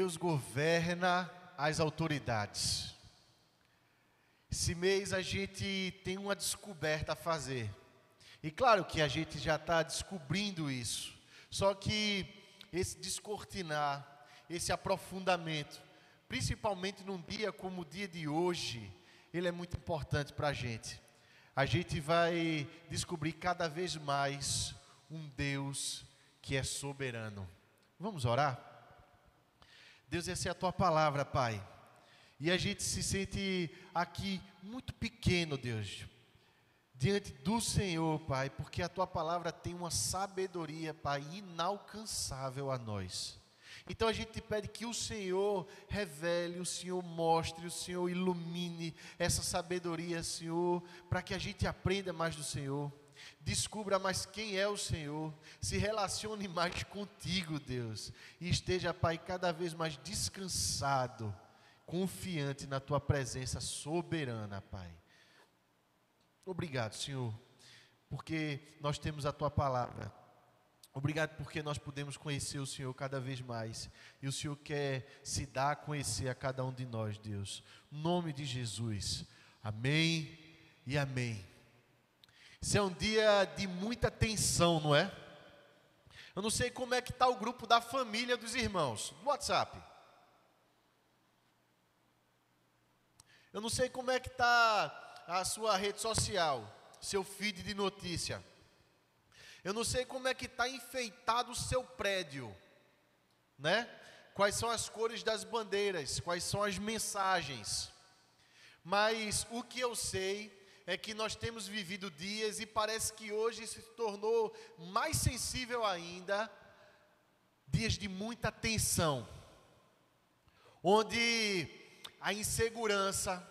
Deus governa as autoridades. Esse mês a gente tem uma descoberta a fazer. E claro que a gente já está descobrindo isso. Só que esse descortinar, esse aprofundamento, principalmente num dia como o dia de hoje, ele é muito importante para a gente. A gente vai descobrir cada vez mais um Deus que é soberano. Vamos orar? Deus, essa é a Tua palavra, Pai. E a gente se sente aqui muito pequeno, Deus, diante do Senhor, Pai, porque a Tua palavra tem uma sabedoria, Pai, inalcançável a nós. Então a gente te pede que o Senhor revele, o Senhor mostre, o Senhor ilumine essa sabedoria, Senhor, para que a gente aprenda mais do Senhor, descubra mais quem é o Senhor, se relacione mais contigo, Deus, e esteja, Pai, cada vez mais descansado, confiante na Tua presença soberana, Pai. Obrigado, Senhor, porque nós temos a Tua palavra. Obrigado porque nós podemos conhecer o Senhor cada vez mais. E o Senhor quer se dar a conhecer a cada um de nós, Deus. Em nome de Jesus. Amém e amém. Esse é um dia de muita tensão, não é? Eu não sei como é que está o grupo da família dos irmãos, do WhatsApp. Eu não sei como é que está a sua rede social, seu feed de notícia. Eu não sei como é que está enfeitado o seu prédio, né? Quais são as cores das bandeiras, quais são as mensagens. Mas o que eu sei é que nós temos vivido dias e parece que hoje se tornou mais sensível ainda, dias de muita tensão, onde a insegurança,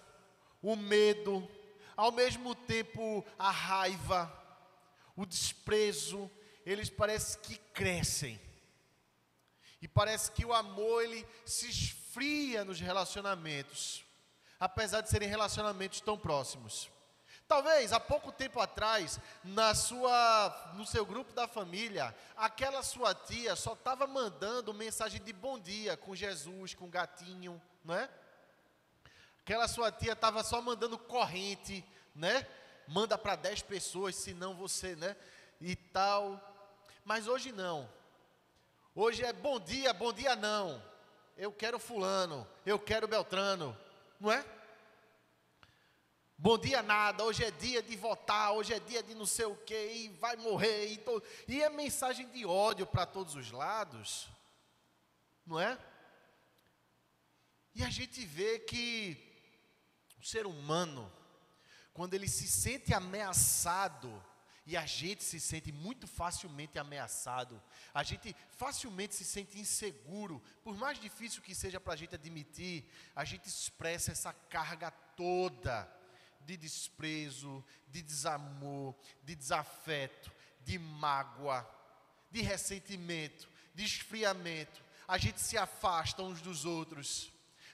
o medo, ao mesmo tempo a raiva, o desprezo, eles parecem que crescem. E parece que o amor, ele se esfria nos relacionamentos, apesar de serem relacionamentos tão próximos. Talvez, há pouco tempo atrás, no seu grupo da família, aquela sua tia só estava mandando mensagem de bom dia com Jesus, com o gatinho, não é? Aquela sua tia estava só mandando corrente, né? Manda para 10 pessoas, senão você, né? E tal. Mas hoje não. Hoje é bom dia não. Eu quero fulano, eu quero Beltrano, não é? Bom dia nada, hoje é dia de votar, hoje é dia de não sei o quê, e vai morrer. E é mensagem de ódio para todos os lados, não é? E a gente vê que o ser humano, quando ele se sente ameaçado, e a gente se sente muito facilmente ameaçado, a gente facilmente se sente inseguro, por mais difícil que seja para a gente admitir, a gente expressa essa carga toda de desprezo, de desamor, de desafeto, de mágoa, de ressentimento, de esfriamento. A gente se afasta uns dos outros.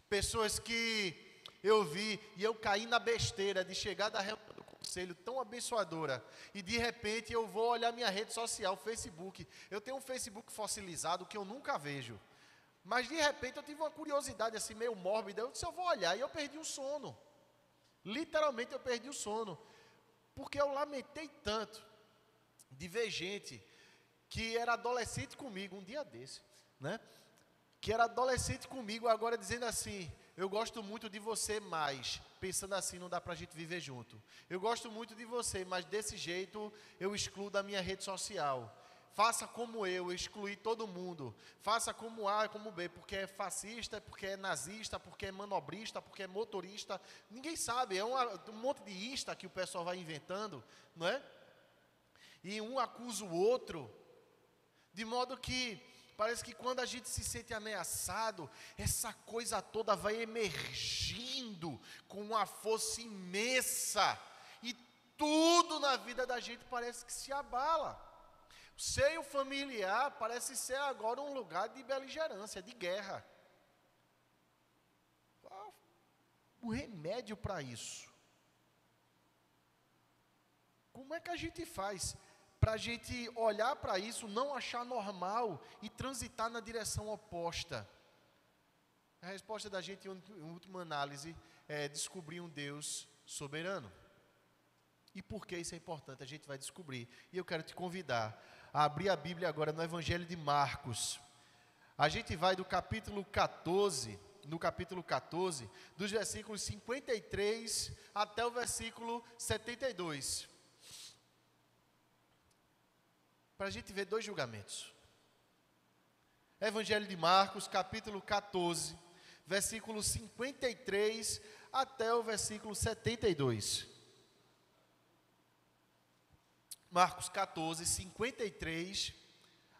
Pessoas que eu vi e eu caí na besteira de chegar da reunião do conselho tão abençoadora e de repente eu vou olhar minha rede social, Facebook. Eu tenho um Facebook fossilizado que eu nunca vejo, mas de repente eu tive uma curiosidade assim meio mórbida. Eu disse, eu vou olhar, e eu perdi o sono. Literalmente eu perdi o sono, porque eu lamentei tanto de ver gente que era adolescente comigo um dia desse, né? Que era adolescente comigo agora dizendo assim: eu gosto muito de você, mas pensando assim, não dá pra gente viver junto. Eu gosto muito de você, mas desse jeito eu excluo da minha rede social. Faça como eu excluí todo mundo. Faça como A, como B, porque é fascista, porque é nazista, porque é manobrista, porque é motorista. Ninguém sabe, é um monte de ista que o pessoal vai inventando, não é? E um acusa o outro, de modo que parece que quando a gente se sente ameaçado, essa coisa toda vai emergindo com uma força imensa. E tudo na vida da gente parece que se abala. O seio familiar parece ser agora um lugar de beligerância, de guerra. Qual o remédio para isso? Como é que a gente faz para a gente olhar para isso, não achar normal e transitar na direção oposta? A resposta da gente, em última análise, é descobrir um Deus soberano. E por que isso é importante? A gente vai descobrir. E eu quero te convidar a abrir a Bíblia agora no Evangelho de Marcos. A gente vai do capítulo 14, dos versículos 53 até o versículo 72. Para a gente ver dois julgamentos. Evangelho de Marcos, capítulo 14, versículo 53 até o versículo 72. Marcos 14, 53,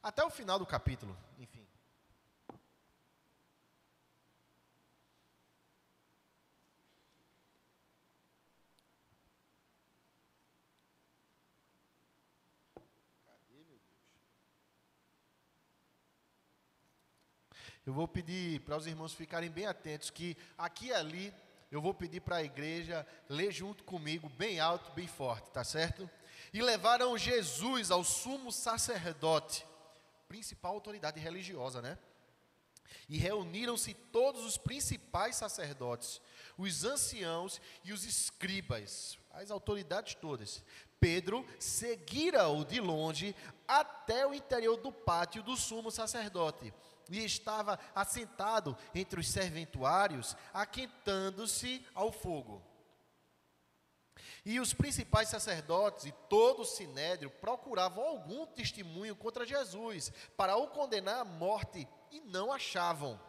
até o final do capítulo, enfim. Cadê, meu Deus? Eu vou pedir para os irmãos ficarem bem atentos, que aqui e ali, eu vou pedir para a igreja ler junto comigo, bem alto, bem forte, tá certo? E levaram Jesus ao sumo sacerdote, principal autoridade religiosa, né? E reuniram-se todos os principais sacerdotes, os anciãos e os escribas, as autoridades todas. Pedro seguira-o de longe até o interior do pátio do sumo sacerdote, e estava assentado entre os serventuários, aquentando-se ao fogo. E os principais sacerdotes e todo o sinédrio procuravam algum testemunho contra Jesus, para o condenar à morte, e não achavam,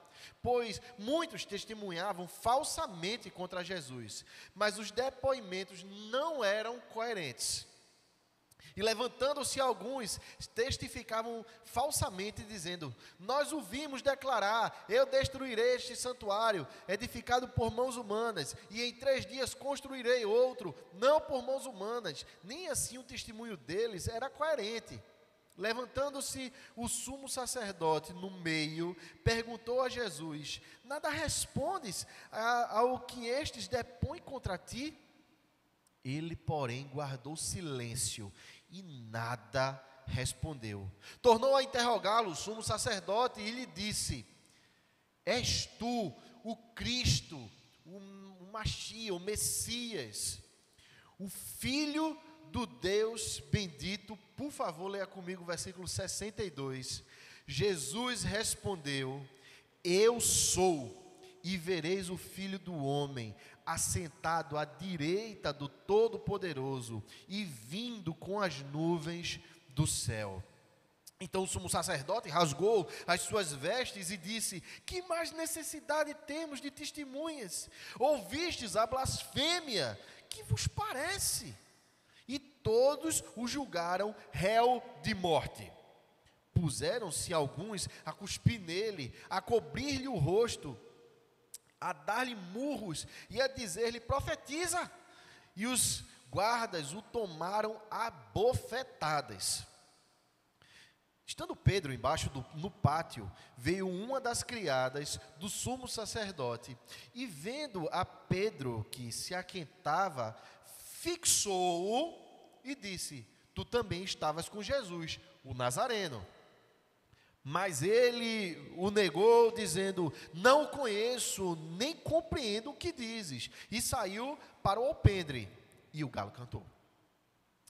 pois muitos testemunhavam falsamente contra Jesus, mas os depoimentos não eram coerentes. E levantando-se alguns, testificavam falsamente, dizendo: nós o vimos declarar, eu destruirei este santuário, edificado por mãos humanas, e em 3 dias construirei outro, não por mãos humanas. Nem assim o testemunho deles era coerente. Levantando-se o sumo sacerdote no meio, perguntou a Jesus: nada respondes ao que estes depõem contra ti? Ele, porém, guardou silêncio e nada respondeu. Tornou a interrogá-lo o sumo sacerdote e lhe disse: és tu o Cristo, o Machia, o Messias, o Filho do Deus bendito? Por favor, leia comigo o versículo 62. Jesus respondeu: eu sou, e vereis o Filho do Homem assentado à direita do Todo-Poderoso e vindo com as nuvens do céu. Então o sumo sacerdote rasgou as suas vestes e disse: que mais necessidade temos de testemunhas? Ouvistes a blasfêmia? Que vos parece? E todos o julgaram réu de morte. Puseram-se alguns a cuspir nele, a cobrir-lhe o rosto, a dar-lhe murros e a dizer-lhe: profetiza. E os guardas o tomaram a bofetadas. Estando Pedro embaixo no pátio, veio uma das criadas do sumo sacerdote, e vendo a Pedro que se aquentava, fixou-o e disse: tu também estavas com Jesus, o Nazareno. Mas ele o negou, dizendo: não o conheço, nem compreendo o que dizes. E saiu para o alpendre, e o galo cantou.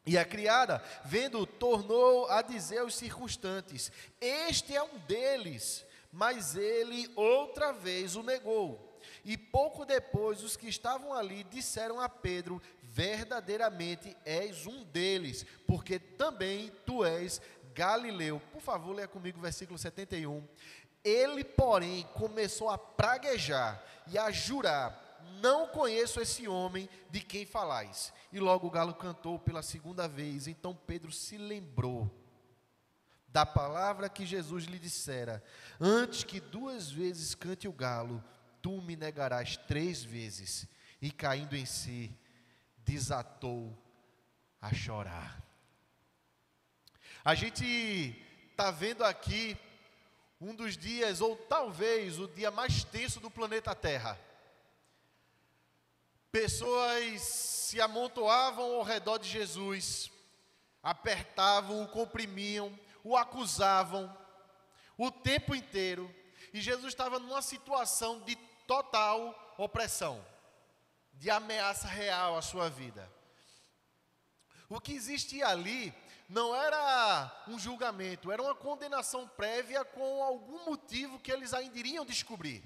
E a criada, vendo, tornou a dizer aos circunstantes: este é um deles. Mas ele outra vez o negou. E pouco depois, os que estavam ali disseram a Pedro: verdadeiramente és um deles, porque também tu és Galileu. Por favor, leia comigo o versículo 71. Ele, porém, começou a praguejar e a jurar: não conheço esse homem de quem falais. E logo o galo cantou pela segunda vez. Então Pedro se lembrou da palavra que Jesus lhe dissera: antes que 2 vezes cante o galo, tu me negarás 3 vezes. E caindo em si, desatou a chorar. A gente está vendo aqui um dos dias, ou talvez o dia mais tenso do planeta Terra. Pessoas se amontoavam ao redor de Jesus, apertavam, o comprimiam, o acusavam o tempo inteiro. E Jesus estava numa situação de total opressão, de ameaça real à sua vida. O que existia ali não era um julgamento, era uma condenação prévia com algum motivo que eles ainda iriam descobrir.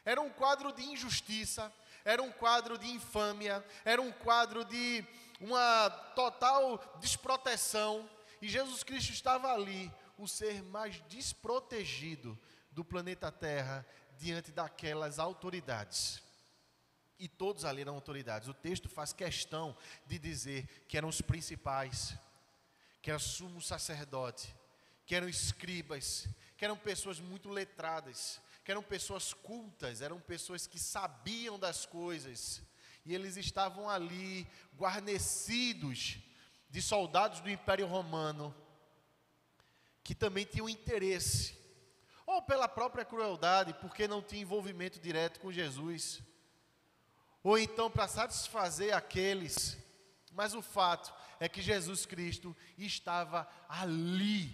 Era um quadro de injustiça, era um quadro de infâmia, era um quadro de uma total desproteção. E Jesus Cristo estava ali, o ser mais desprotegido do planeta Terra, diante daquelas autoridades. E todos ali eram autoridades. O texto faz questão de dizer que eram os principais, que era sumo sacerdote, que eram escribas, que eram pessoas muito letradas, que eram pessoas cultas, eram pessoas que sabiam das coisas. E eles estavam ali, guarnecidos de soldados do Império Romano, que também tinham interesse, ou pela própria crueldade, porque não tinha envolvimento direto com Jesus, ou então para satisfazer aqueles. Mas o fato é que Jesus Cristo estava ali,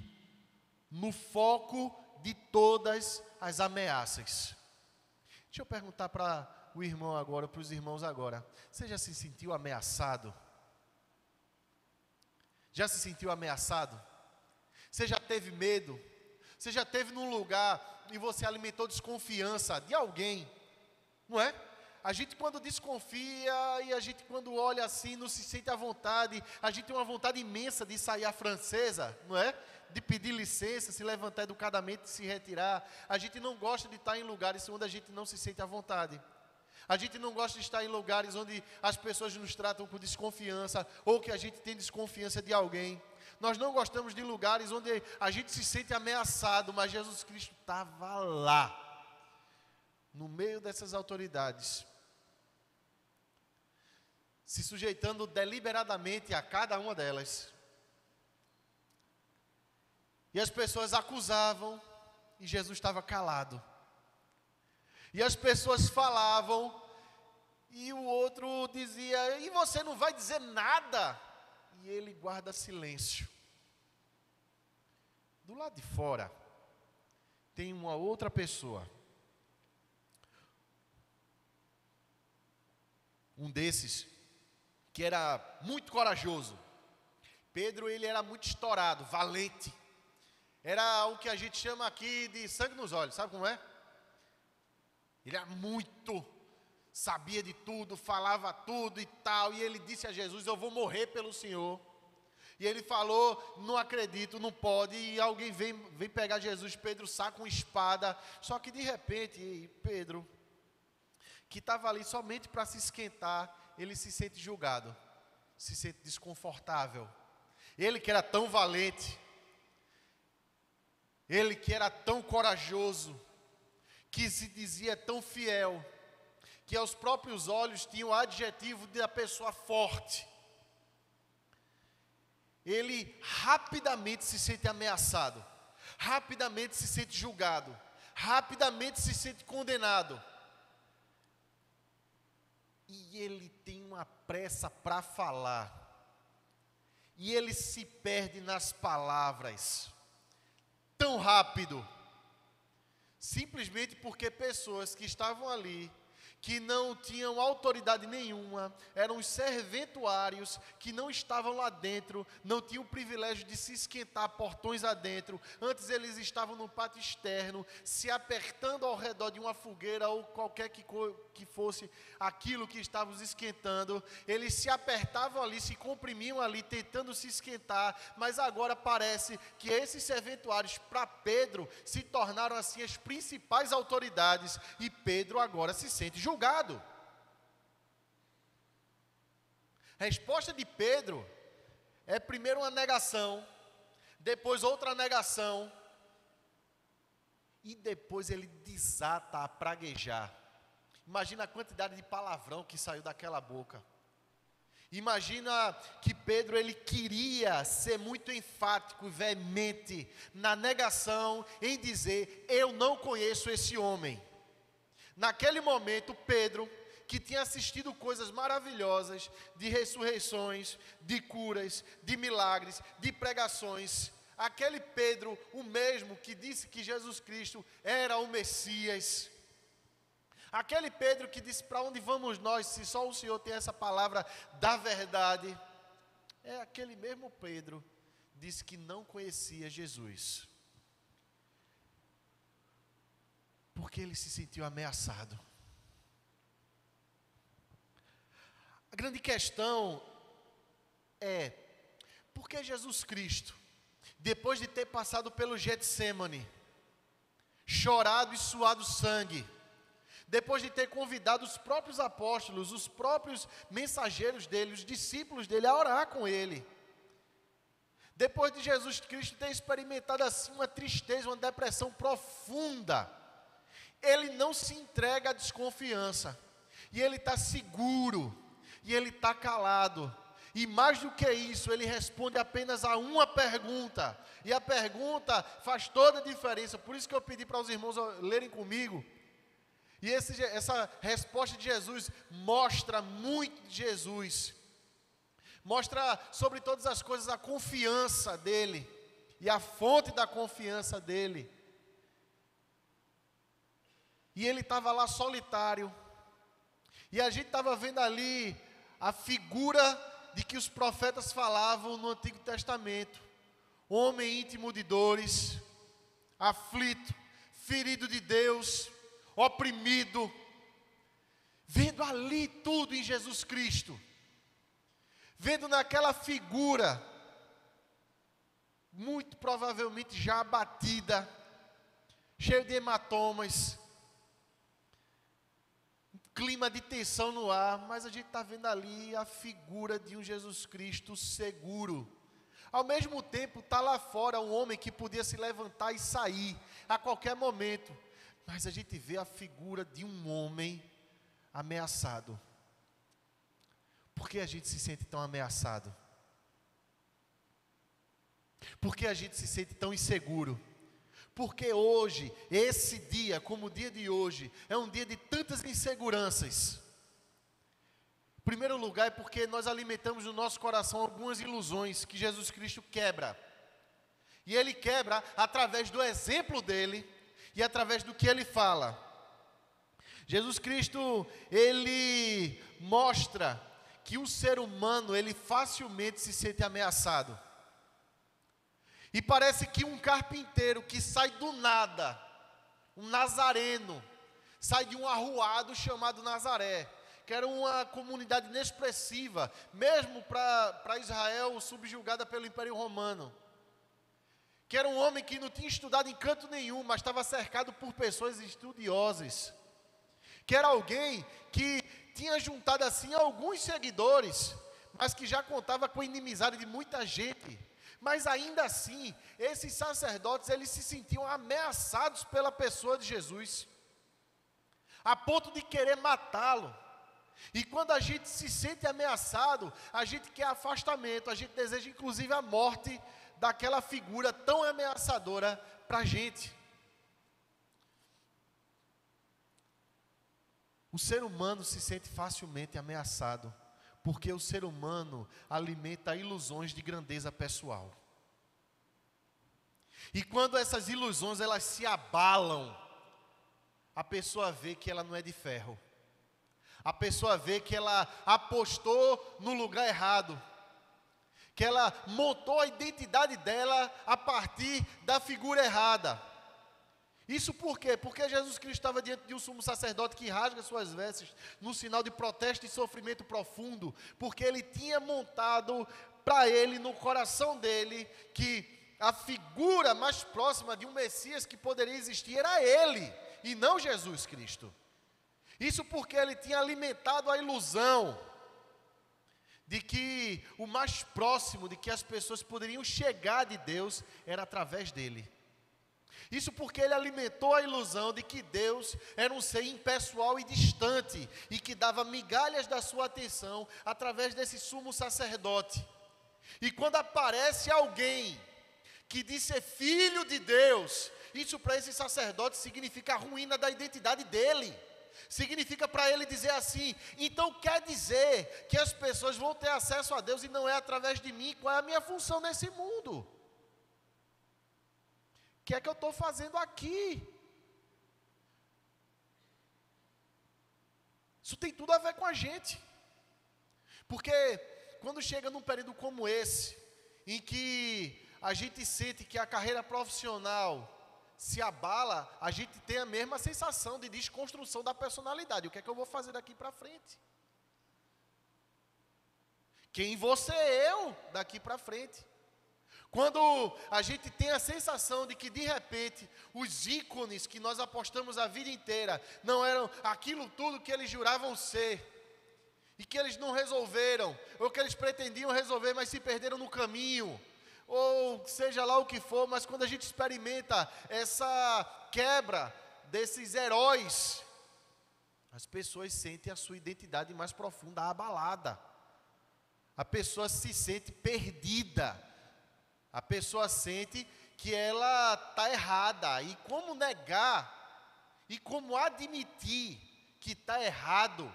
no foco de todas as ameaças. Deixa eu perguntar para o irmão agora, para os irmãos agora: você já se sentiu ameaçado? Já se sentiu ameaçado? Você já teve medo? Você já esteve num lugar e você alimentou desconfiança de alguém, não é? A gente quando desconfia e a gente quando olha assim não se sente à vontade. A gente tem uma vontade imensa de sair à francesa, não é? De pedir licença, se levantar educadamente e se retirar. A gente não gosta de estar em lugares onde a gente não se sente à vontade. A gente não gosta de estar em lugares onde as pessoas nos tratam com desconfiança, ou que a gente tem desconfiança de alguém. Nós não gostamos de lugares onde a gente se sente ameaçado, mas Jesus Cristo estava lá, no meio dessas autoridades, se sujeitando deliberadamente a cada uma delas. E as pessoas acusavam, e Jesus estava calado. E as pessoas falavam, e o outro dizia: e você não vai dizer nada? E ele guarda silêncio. Do lado de fora, tem uma outra pessoa. Um desses, que era muito corajoso. Pedro, ele era muito estourado, valente. Era o que a gente chama aqui de sangue nos olhos, sabe como é? Ele era muito, sabia de tudo, falava tudo e tal. E ele disse a Jesus: eu vou morrer pelo Senhor. E ele falou: não acredito, não pode. E alguém vem pegar Jesus. Pedro saca uma espada. Só que de repente, Pedro, que estava ali somente para se esquentar, ele se sente julgado, se sente desconfortável. Ele que era tão valente, ele que era tão corajoso, que se dizia tão fiel, que aos próprios olhos tinha o adjetivo da pessoa forte. Ele rapidamente se sente ameaçado, rapidamente se sente julgado, rapidamente se sente condenado. E ele tem uma pressa para falar, e ele se perde nas palavras, tão rápido, simplesmente porque pessoas que estavam ali, que não tinham autoridade nenhuma, eram os serventuários que não estavam lá dentro, não tinham o privilégio de se esquentar portões adentro. Antes eles estavam no pátio externo, se apertando ao redor de uma fogueira ou qualquer que fosse aquilo que estava os esquentando. Eles se apertavam ali, se comprimiam ali, tentando se esquentar. Mas agora parece que esses serventuários, para Pedro, se tornaram assim as principais autoridades, e Pedro agora se sente julgado. A resposta de Pedro é primeiro uma negação, depois outra negação, e depois ele desata a praguejar. Imagina a quantidade de palavrão que saiu daquela boca. Imagina que Pedro, ele queria ser muito enfático e veemente na negação, em dizer: eu não conheço esse homem. Naquele momento, Pedro, que tinha assistido coisas maravilhosas, de ressurreições, de curas, de milagres, de pregações, aquele Pedro, o mesmo que disse que Jesus Cristo era o Messias. Aquele Pedro que disse: para onde vamos nós, se só o Senhor tem essa palavra da verdade? É aquele mesmo Pedro que disse que não conhecia Jesus, porque ele se sentiu ameaçado. A grande questão é, por que Jesus Cristo, depois de ter passado pelo Getsêmani, chorado e suado sangue, depois de ter convidado os próprios apóstolos, os próprios mensageiros dele, os discípulos dele a orar com ele, depois de Jesus Cristo ter experimentado assim uma tristeza, uma depressão profunda, ele não se entrega à desconfiança, e ele está seguro, e ele está calado, e mais do que isso, ele responde apenas a uma pergunta, e a pergunta faz toda a diferença. Por isso que eu pedi para os irmãos lerem comigo, e essa resposta de Jesus mostra muito de Jesus, mostra sobre todas as coisas a confiança dele, e a fonte da confiança dele. E ele estava lá solitário, e a gente estava vendo ali a figura de que os profetas falavam no Antigo Testamento: homem íntimo de dores, aflito, ferido de Deus, oprimido, vendo ali tudo em Jesus Cristo, vendo naquela figura, muito provavelmente já abatida, cheio de hematomas, clima de tensão no ar, mas a gente está vendo ali a figura de um Jesus Cristo seguro. Ao mesmo tempo está lá fora um homem que podia se levantar e sair a qualquer momento, mas a gente vê a figura de um homem ameaçado. Por que a gente se sente tão ameaçado? Por que a gente se sente tão inseguro? Porque hoje, esse dia, como o dia de hoje, é um dia de tantas inseguranças. Em primeiro lugar, é porque nós alimentamos no nosso coração algumas ilusões que Jesus Cristo quebra. E Ele quebra através do exemplo dEle e através do que Ele fala. Jesus Cristo, Ele mostra que o ser humano, ele facilmente se sente ameaçado. E parece que um carpinteiro que sai do nada, um nazareno, sai de um arruado chamado Nazaré, que era uma comunidade inexpressiva, mesmo para Israel subjugada pelo Império Romano, que era um homem que não tinha estudado em canto nenhum, mas estava cercado por pessoas estudiosas, que era alguém que tinha juntado assim alguns seguidores, mas que já contava com a inimizade de muita gente. Mas ainda assim, esses sacerdotes, eles se sentiam ameaçados pela pessoa de Jesus, a ponto de querer matá-lo. E quando a gente se sente ameaçado, a gente quer afastamento, a gente deseja inclusive a morte daquela figura tão ameaçadora para a gente. O ser humano se sente facilmente ameaçado, porque o ser humano alimenta ilusões de grandeza pessoal. E quando essas ilusões elas se abalam, a pessoa vê que ela não é de ferro. A pessoa vê que ela apostou no lugar errado, que ela montou a identidade dela a partir da figura errada. Isso por quê? Porque Jesus Cristo estava diante de um sumo sacerdote que rasga suas vestes, num sinal de protesto e sofrimento profundo, porque ele tinha montado para ele, no coração dele, que a figura mais próxima de um Messias que poderia existir era ele, e não Jesus Cristo. Isso porque ele tinha alimentado a ilusão de que o mais próximo, de que as pessoas poderiam chegar de Deus, era através dele. Isso porque ele alimentou a ilusão de que Deus era um ser impessoal e distante, e que dava migalhas da sua atenção através desse sumo sacerdote. E quando aparece alguém que diz ser filho de Deus, isso para esse sacerdote significa a ruína da identidade dele. Significa para ele dizer assim: então quer dizer que as pessoas vão ter acesso a Deus e não é através de mim? Qual é a minha função nesse mundo? que é que eu estou fazendo aqui? Isso tem tudo a ver com a gente. Porque quando chega num período como esse, em que a gente sente que a carreira profissional se abala, a gente tem a mesma sensação de desconstrução da personalidade. O que é que eu vou fazer daqui para frente? Quem vou ser eu daqui para frente? Quando a gente tem a sensação de que de repente os ícones que nós apostamos a vida inteira não eram aquilo tudo que eles juravam ser, e que eles não resolveram, ou que eles pretendiam resolver, mas se perderam no caminho, ou seja lá o que for, mas quando a gente experimenta essa quebra desses heróis, as pessoas sentem a sua identidade mais profunda abalada. A pessoa se sente perdida. A pessoa sente que ela está errada. E como negar, e como admitir que está errado,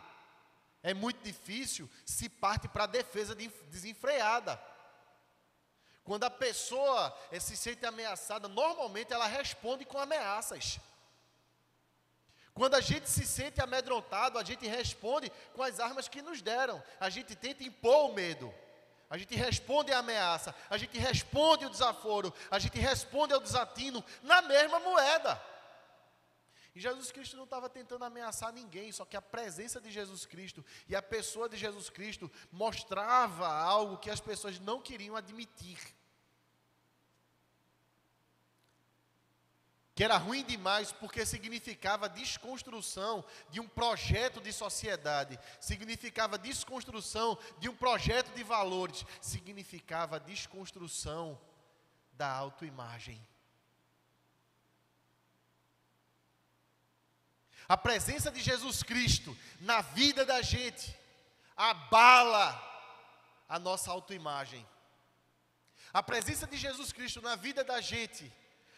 é muito difícil, se parte para a defesa desenfreada. Quando a pessoa se sente ameaçada, normalmente ela responde com ameaças. Quando a gente se sente amedrontado, a gente responde com as armas que nos deram. A gente tenta impor o medo. A gente responde à ameaça. A gente responde ao desaforo. A gente responde ao desatino na mesma moeda. E Jesus Cristo não estava tentando ameaçar ninguém, só que a presença de Jesus Cristo e a pessoa de Jesus Cristo mostrava algo que as pessoas não queriam admitir. Que era ruim demais porque significava desconstrução de um projeto de sociedade, significava desconstrução de um projeto de valores, significava desconstrução da autoimagem. A presença de Jesus Cristo na vida da gente abala a nossa autoimagem. A presença de Jesus Cristo na vida da gente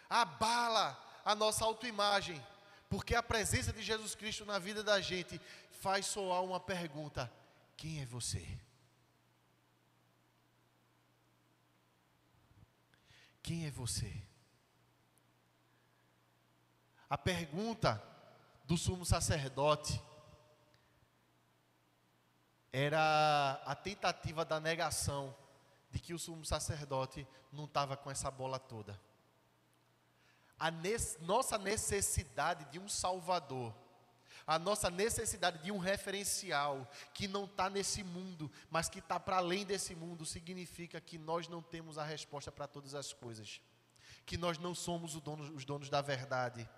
abala a nossa autoimagem, porque a presença de Jesus Cristo na vida da gente faz soar uma pergunta: quem é você? Quem é você? A pergunta do sumo sacerdote era a tentativa da negação de que o sumo sacerdote não estava com essa bola toda. Nossa necessidade de um Salvador, a nossa necessidade de um referencial que não está nesse mundo, mas que está para além desse mundo, significa que nós não temos a resposta para todas as coisas, que nós não somos os donos da verdade,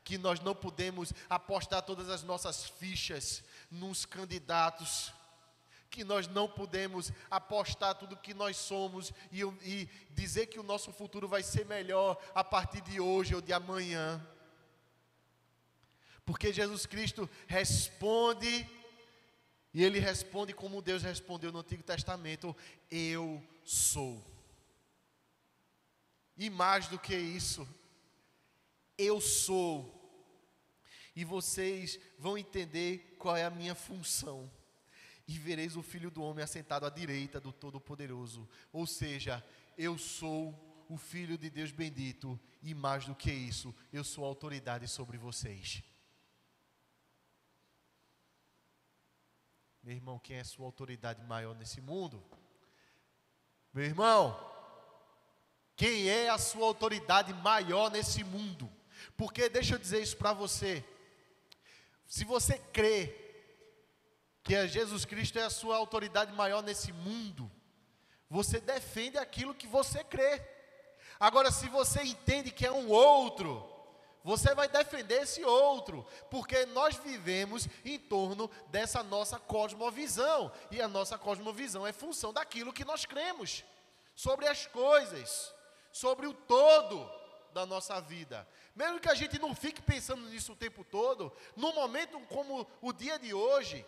que nós não podemos apostar todas as nossas fichas nos candidatos, que nós não podemos apostar tudo que nós somos e dizer que o nosso futuro vai ser melhor a partir de hoje ou de amanhã. Porque Jesus Cristo responde, e Ele responde como Deus respondeu no Antigo Testamento: eu sou. E mais do que isso, eu sou. E vocês vão entender qual é a minha função. E vereis o Filho do Homem assentado à direita do Todo-Poderoso. Ou seja, eu sou o Filho de Deus bendito, e mais do que isso, eu sou autoridade sobre vocês. Meu irmão, quem é sua autoridade maior nesse mundo? Meu irmão, quem é a sua autoridade maior nesse mundo? Porque deixa eu dizer isso para você. Se você crê que Jesus Cristo é a sua autoridade maior nesse mundo, você defende aquilo que você crê. Agora, se você entende que é um outro, você vai defender esse outro, porque nós vivemos em torno dessa nossa cosmovisão, e a nossa cosmovisão é função daquilo que nós cremos, sobre as coisas, sobre o todo da nossa vida. Mesmo que a gente não fique pensando nisso o tempo todo, num momento como o dia de hoje,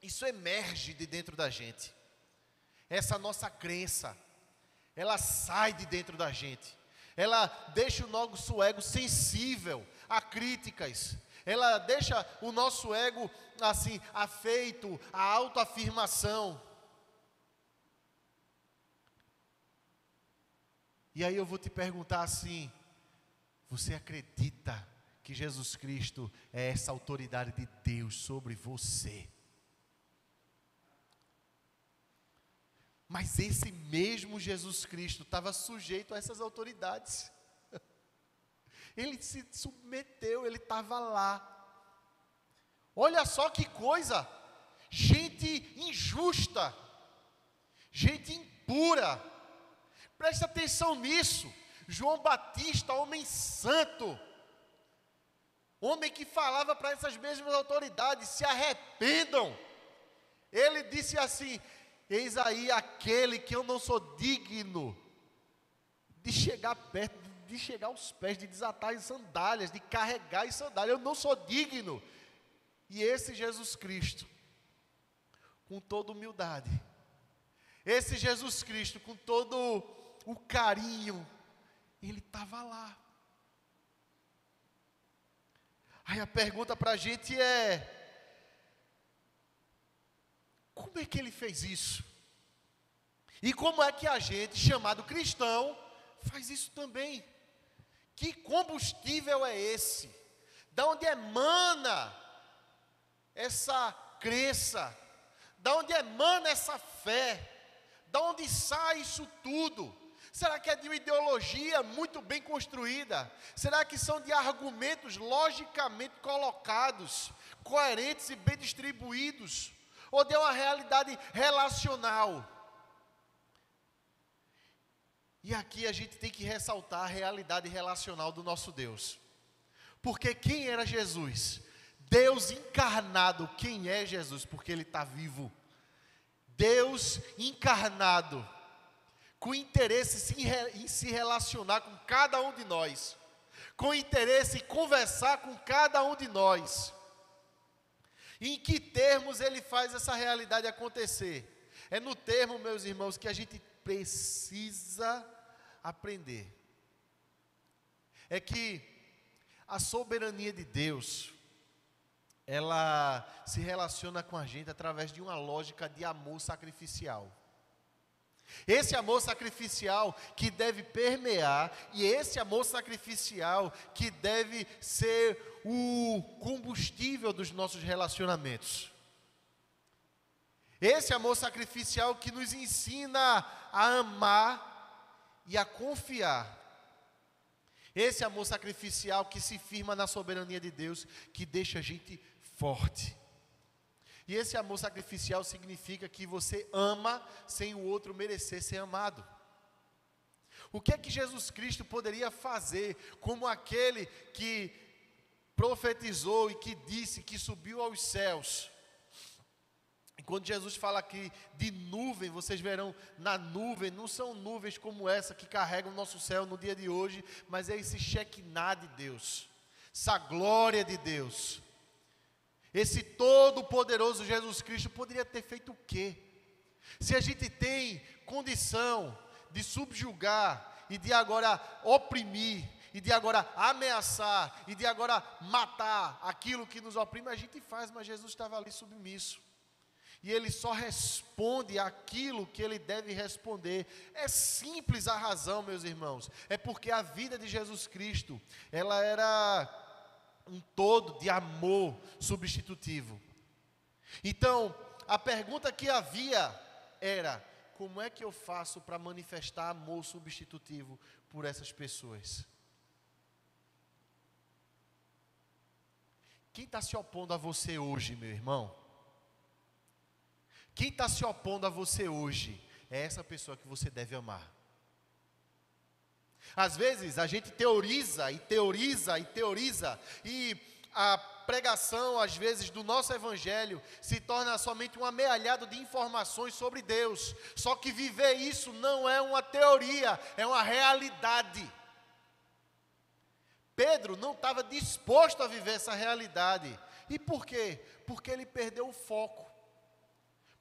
isso emerge de dentro da gente. Essa nossa crença, ela sai de dentro da gente. Ela deixa o nosso ego sensível a críticas. Ela deixa o nosso ego assim, afeito à autoafirmação. E aí eu vou te perguntar assim: Você acredita que Jesus Cristo é essa autoridade de Deus sobre você? Mas esse mesmo Jesus Cristo estava sujeito a essas autoridades. Ele se submeteu, ele estava lá. Olha só que coisa, gente injusta, gente impura. Presta atenção nisso. João Batista, homem santo, homem que falava para essas mesmas autoridades: se arrependam. Ele disse assim: eis aí aquele que eu não sou digno de chegar perto, de chegar aos pés, de desatar as sandálias, de carregar as sandálias. Eu não sou digno. E esse Jesus Cristo, com toda humildade, esse Jesus Cristo, com todo o carinho, ele estava lá. Aí a pergunta para a gente é: como é que ele fez isso? E como é que a gente, chamado cristão, faz isso também? Que combustível é esse? Da onde emana essa crença? Da onde emana essa fé? Da onde sai isso tudo? Será que é de uma ideologia muito bem construída? Será que são de argumentos logicamente colocados, coerentes e bem distribuídos? Ou de uma realidade relacional? E aqui a gente tem que ressaltar a realidade relacional do nosso Deus. Porque quem era Jesus? Deus encarnado. Quem é Jesus? Porque Ele está vivo. Deus encarnado, com interesse em se relacionar com cada um de nós, com interesse em conversar com cada um de nós. Em que termos Ele faz essa realidade acontecer? É no termo, meus irmãos, que a gente precisa aprender. É que a soberania de Deus, ela se relaciona com a gente através de uma lógica de amor sacrificial. Esse amor sacrificial que deve permear, e esse amor sacrificial que deve ser o combustível dos nossos relacionamentos. Esse amor sacrificial que nos ensina a amar e a confiar. Esse amor sacrificial que se firma na soberania de Deus, que deixa a gente forte. E esse amor sacrificial significa que você ama sem o outro merecer ser amado. O que é que Jesus Cristo poderia fazer como aquele que profetizou e que disse que subiu aos céus? E quando Jesus fala aqui de nuvem, vocês verão na nuvem, não são nuvens como essa que carregam o nosso céu no dia de hoje, mas é esse Shekinah de Deus, essa glória de Deus. Esse todo-poderoso Jesus Cristo poderia ter feito o quê? Se a gente tem condição de subjugar e de agora oprimir, e de agora ameaçar, e de agora matar aquilo que nos oprime, a gente faz, mas Jesus estava ali submisso. E Ele só responde aquilo que Ele deve responder. É simples a razão, meus irmãos. É porque a vida de Jesus Cristo, ela era um todo de amor substitutivo. Então, a pergunta que havia era: como é que eu faço para manifestar amor substitutivo por essas pessoas? Quem está se opondo a você hoje, meu irmão? Quem está se opondo a você hoje é essa pessoa que você deve amar. Às vezes a gente teoriza e teoriza e teoriza, e a pregação, às vezes, do nosso evangelho se torna somente um amealhado de informações sobre Deus. Só que viver isso não é uma teoria, é uma realidade. Pedro não estava disposto a viver essa realidade. E por quê? Porque ele perdeu o foco.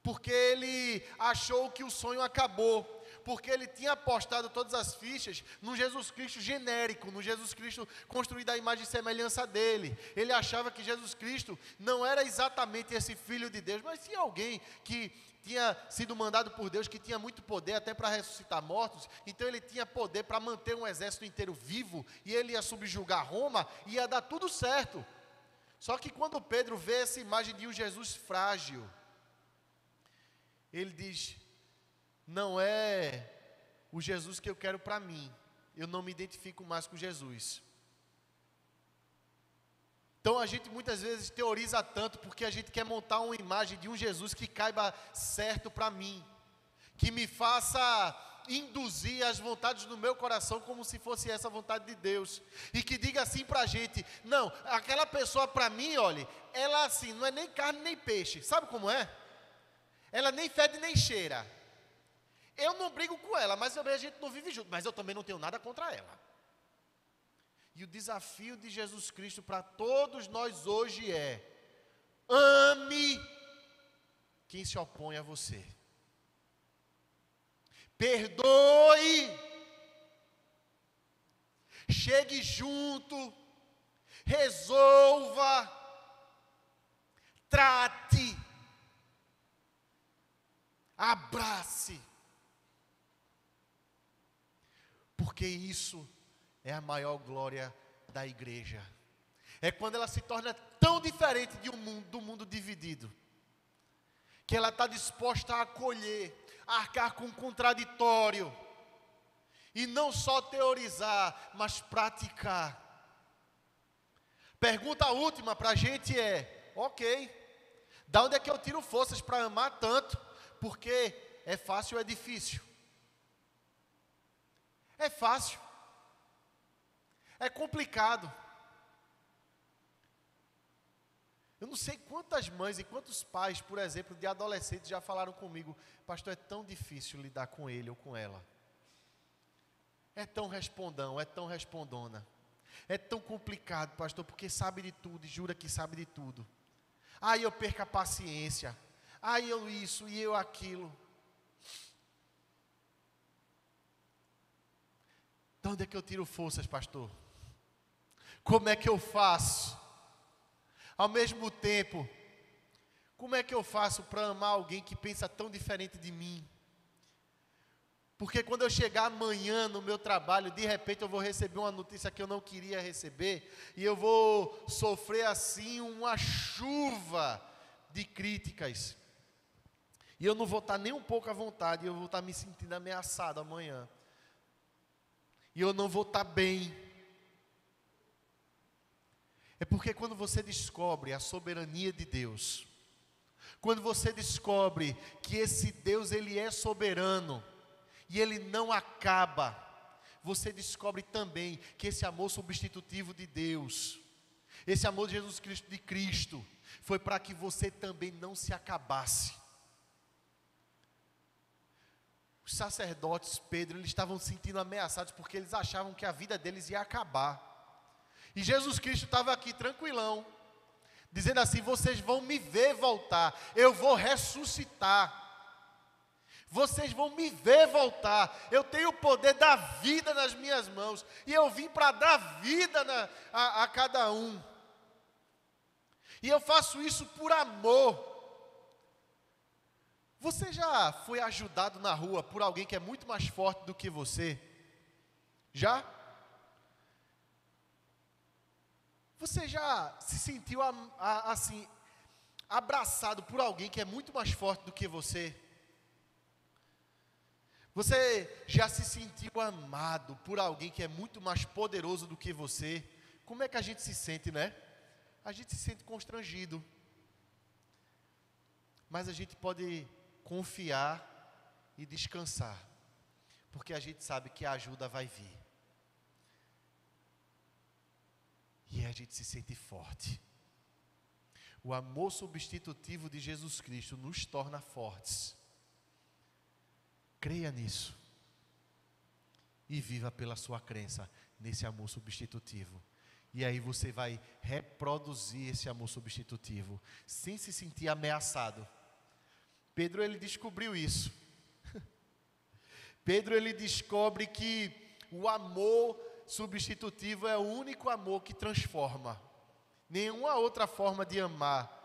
Porque ele achou que o sonho acabou. porque ele tinha apostado todas as fichas no Jesus Cristo genérico, no Jesus Cristo construído à imagem e semelhança dele. Ele achava que Jesus Cristo não era exatamente esse Filho de Deus, mas tinha alguém que tinha sido mandado por Deus, que tinha muito poder até para ressuscitar mortos. Então ele tinha poder para manter um exército inteiro vivo, e ele ia subjugar Roma, e ia dar tudo certo. Só que quando Pedro vê essa imagem de um Jesus frágil, ele diz: não é o Jesus que eu quero para mim, eu não me identifico mais com Jesus. Então a gente muitas vezes teoriza tanto, porque a gente quer montar uma imagem de um Jesus que caiba certo para mim, que me faça induzir as vontades do meu coração como se fosse essa vontade de Deus, e que diga assim para a gente: não, aquela pessoa para mim, olha, ela assim, não é nem carne nem peixe, sabe como é? Ela nem fede nem cheira. Eu não brigo com ela, mas também a gente não vive junto, mas eu também não tenho nada contra ela. E o desafio de Jesus Cristo para todos nós hoje é: ame quem se opõe a você. Perdoe. Chegue junto. Resolva. Trate. Abrace. Porque isso é a maior glória da igreja. É quando ela se torna tão diferente do mundo dividido, que ela está disposta a acolher, a arcar com o contraditório, e não só teorizar, mas praticar. Pergunta última para a gente é: ok, da onde é que eu tiro forças para amar tanto? Porque é fácil ou é difícil? É fácil. É complicado. Eu não sei quantas mães e quantos pais, por exemplo, de adolescentes já falaram comigo: pastor, é tão difícil lidar com ele ou com ela. É tão respondão, é tão respondona. É tão complicado, pastor, porque sabe de tudo e jura que sabe de tudo. Aí eu perco a paciência. Aí eu isso e eu aquilo. De onde é que eu tiro forças, pastor? Como é que eu faço? Ao mesmo tempo, como é que eu faço para amar alguém que pensa tão diferente de mim? Porque quando eu chegar amanhã no meu trabalho, de repente eu vou receber uma notícia que eu não queria receber, e eu vou sofrer assim uma chuva de críticas. E eu não vou estar nem um pouco à vontade, eu vou estar me sentindo ameaçado amanhã. E eu não vou estar bem. É porque quando você descobre a soberania de Deus, quando você descobre que esse Deus, Ele é soberano, e Ele não acaba, você descobre também que esse amor substitutivo de Deus, esse amor de Jesus Cristo, de Cristo, foi para que você também não se acabasse. Os sacerdotes, Pedro, eles estavam se sentindo ameaçados, porque eles achavam que a vida deles ia acabar. E Jesus Cristo estava aqui tranquilão, dizendo assim: vocês vão me ver voltar, eu vou ressuscitar. Vocês vão me ver voltar, eu tenho o poder da vida nas minhas mãos, e eu vim para dar vida a cada um. E eu faço isso por amor. Você já foi ajudado na rua por alguém que é muito mais forte do que você? Já? Você já se sentiu assim, abraçado por alguém que é muito mais forte do que você? Você já se sentiu amado por alguém que é muito mais poderoso do que você? Como é que a gente se sente, né? A gente se sente constrangido. Mas a gente pode confiar e descansar, porque a gente sabe que a ajuda vai vir. E a gente se sente forte. O amor substitutivo de Jesus Cristo nos torna fortes. Creia nisso. E viva pela sua crença nesse amor substitutivo. E aí você vai reproduzir esse amor substitutivo, sem se sentir ameaçado. Pedro, ele descobriu isso. Pedro ele descobre que o amor substitutivo é o único amor que transforma. Nenhuma outra forma de amar,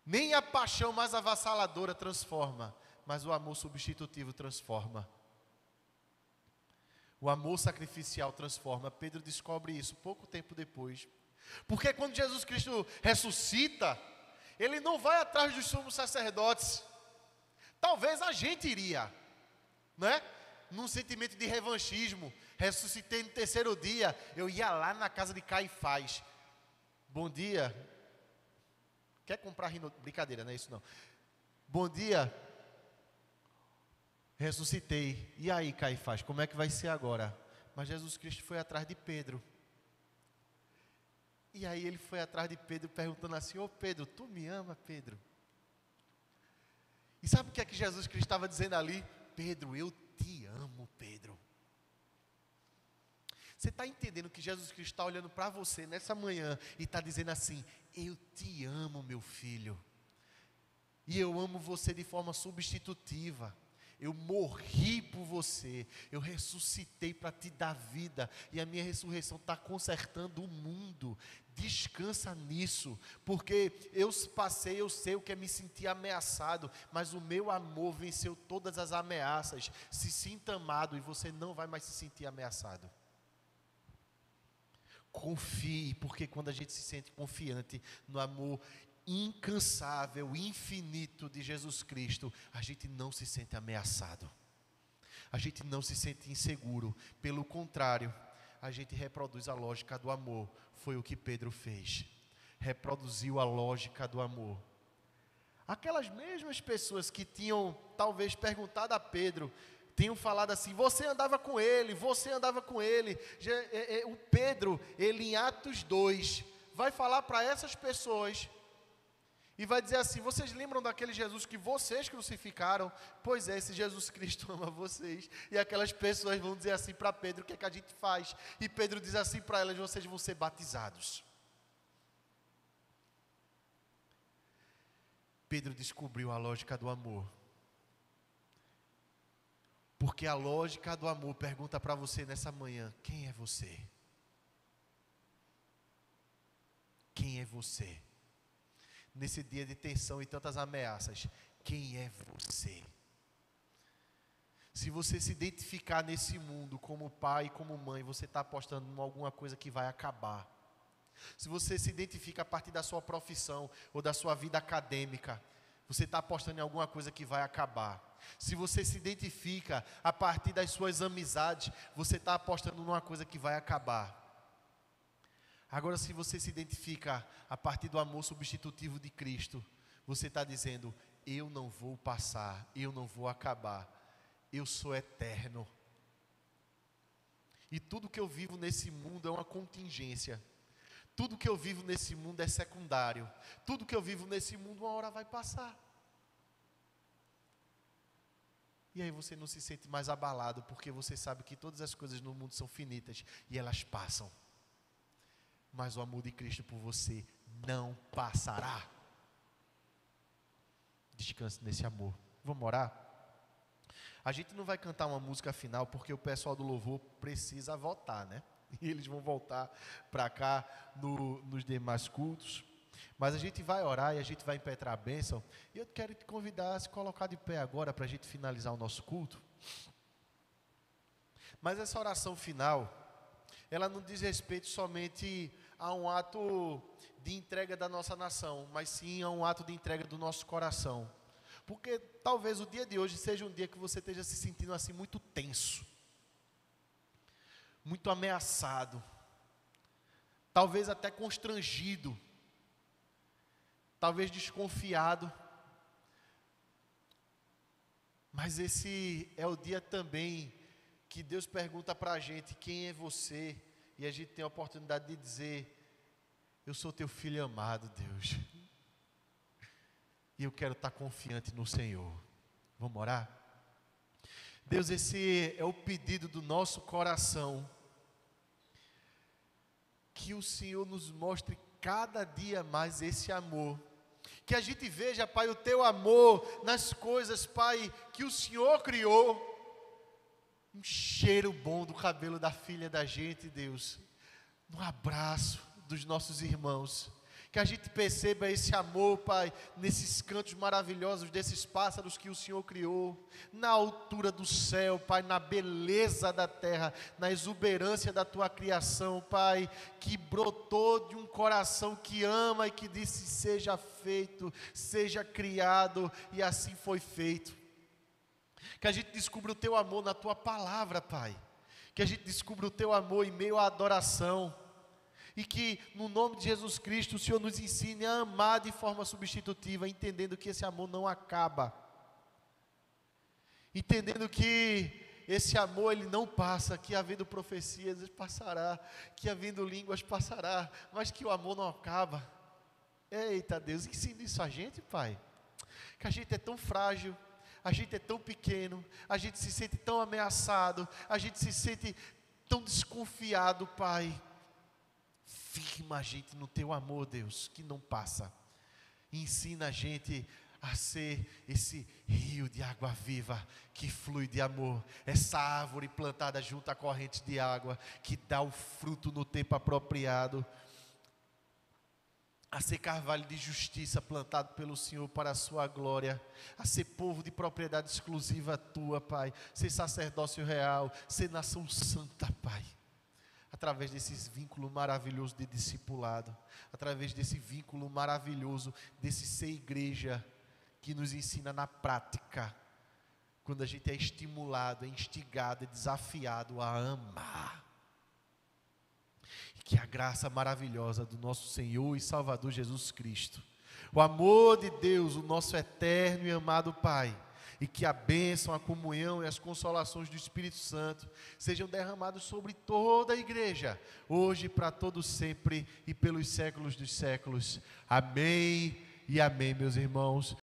nem a paixão mais avassaladora transforma, mas o amor substitutivo transforma. O amor sacrificial transforma. Pedro descobre isso pouco tempo depois. Porque quando Jesus Cristo ressuscita, ele não vai atrás dos sumos sacerdotes. Talvez a gente iria, né? Num sentimento de revanchismo. Ressuscitei no terceiro dia, eu ia lá na casa de Caifás. Bom dia. Quer comprar brincadeira, não é isso não. Bom dia. Ressuscitei. E aí, Caifás, como é que vai ser agora? Mas Jesus Cristo foi atrás de Pedro. E aí ele foi atrás de Pedro perguntando assim: ô Pedro, tu me ama, Pedro? E sabe o que é que Jesus Cristo estava dizendo ali? Pedro, eu te amo, Pedro. Você está entendendo que Jesus Cristo está olhando para você nessa manhã e está dizendo assim: eu te amo, meu filho. E eu amo você de forma substitutiva. Eu morri por você, eu ressuscitei para te dar vida, e a minha ressurreição está consertando o mundo. Descansa nisso, porque eu sei o que é me sentir ameaçado, mas o meu amor venceu todas as ameaças. Se sinta amado e você não vai mais se sentir ameaçado. Confie, porque quando a gente se sente confiante no amor incansável, infinito de Jesus Cristo, a gente não se sente ameaçado, a gente não se sente inseguro, pelo contrário, a gente reproduz a lógica do amor. Foi o que Pedro fez, reproduziu a lógica do amor. Aquelas mesmas pessoas que tinham talvez perguntado a Pedro, tinham falado assim: você andava com ele, você andava com ele. O Pedro, ele em Atos 2, vai falar para essas pessoas e vai dizer assim: vocês lembram daquele Jesus que vocês crucificaram? Pois é, esse Jesus Cristo ama vocês. E aquelas pessoas vão dizer assim para Pedro: o que é que a gente faz? E Pedro diz assim para elas: vocês vão ser batizados. Pedro descobriu a lógica do amor. Porque a lógica do amor pergunta para você nessa manhã: quem é você? Quem é você? Nesse dia de tensão e tantas ameaças, quem é você? Se você se identificar nesse mundo como pai e como mãe, você está apostando em alguma coisa que vai acabar. Se você se identifica a partir da sua profissão ou da sua vida acadêmica, você está apostando em alguma coisa que vai acabar. Se você se identifica a partir das suas amizades, você está apostando numa coisa que vai acabar. Agora, se você se identifica a partir do amor substitutivo de Cristo, você está dizendo: eu não vou passar, eu não vou acabar, eu sou eterno. E tudo que eu vivo nesse mundo é uma contingência. Tudo que eu vivo nesse mundo é secundário. Tudo que eu vivo nesse mundo uma hora vai passar. E aí você não se sente mais abalado, porque você sabe que todas as coisas no mundo são finitas e elas passam. Mas o amor de Cristo por você não passará. Descanse nesse amor. Vamos orar? A gente não vai cantar uma música final, porque o pessoal do louvor precisa voltar, né? E eles vão voltar para cá nos demais cultos. Mas a gente vai orar e a gente vai impetrar a bênção. E eu quero te convidar a se colocar de pé agora para a gente finalizar o nosso culto. Mas essa oração final, ela não diz respeito somente a um ato de entrega da nossa nação, mas sim a um ato de entrega do nosso coração. Porque talvez o dia de hoje seja um dia que você esteja se sentindo assim muito tenso, muito ameaçado, talvez até constrangido, talvez desconfiado. Mas esse é o dia também que Deus pergunta para a gente: quem é você? E a gente tem a oportunidade de dizer: eu sou teu filho amado, Deus, e eu quero estar confiante no Senhor. Vamos orar? Deus, esse é o pedido do nosso coração, que o Senhor nos mostre cada dia mais esse amor, que a gente veja, Pai, o teu amor nas coisas, Pai, que o Senhor criou, um cheiro bom do cabelo da filha da gente, Deus, no abraço dos nossos irmãos. Que a gente perceba esse amor, Pai, nesses cantos maravilhosos desses pássaros que o Senhor criou, na altura do céu, Pai, na beleza da terra, na exuberância da Tua criação, Pai, que brotou de um coração que ama e que disse: seja feito, seja criado, e assim foi feito. Que a gente descubra o Teu amor na Tua palavra, Pai, que a gente descubra o Teu amor em meio à adoração, e que no nome de Jesus Cristo o Senhor nos ensine a amar de forma substitutiva, entendendo que esse amor não acaba, entendendo que esse amor ele não passa, que havendo profecias passará, que havendo línguas passará, mas que o amor não acaba. Eita Deus, ensina isso a gente, Pai, que a gente é tão frágil, a gente é tão pequeno, a gente se sente tão ameaçado, a gente se sente tão desconfiado, Pai. Firma a gente no Teu amor, Deus, que não passa. Ensina a gente a ser esse rio de água viva, que flui de amor. Essa árvore plantada junto à corrente de água, que dá o fruto no tempo apropriado. A ser carvalho de justiça plantado pelo Senhor para a sua glória. A ser povo de propriedade exclusiva Tua, Pai. Ser sacerdócio real, ser nação santa, Pai. Através desses vínculos maravilhosos de discipulado, através desse vínculo maravilhoso, desse ser igreja, que nos ensina na prática, quando a gente é estimulado, é instigado, é desafiado a amar. E que a graça maravilhosa do nosso Senhor e Salvador Jesus Cristo, o amor de Deus, o nosso eterno e amado Pai, e que a bênção, a comunhão e as consolações do Espírito Santo sejam derramados sobre toda a igreja, hoje, para todos sempre e pelos séculos dos séculos. Amém e amém, meus irmãos.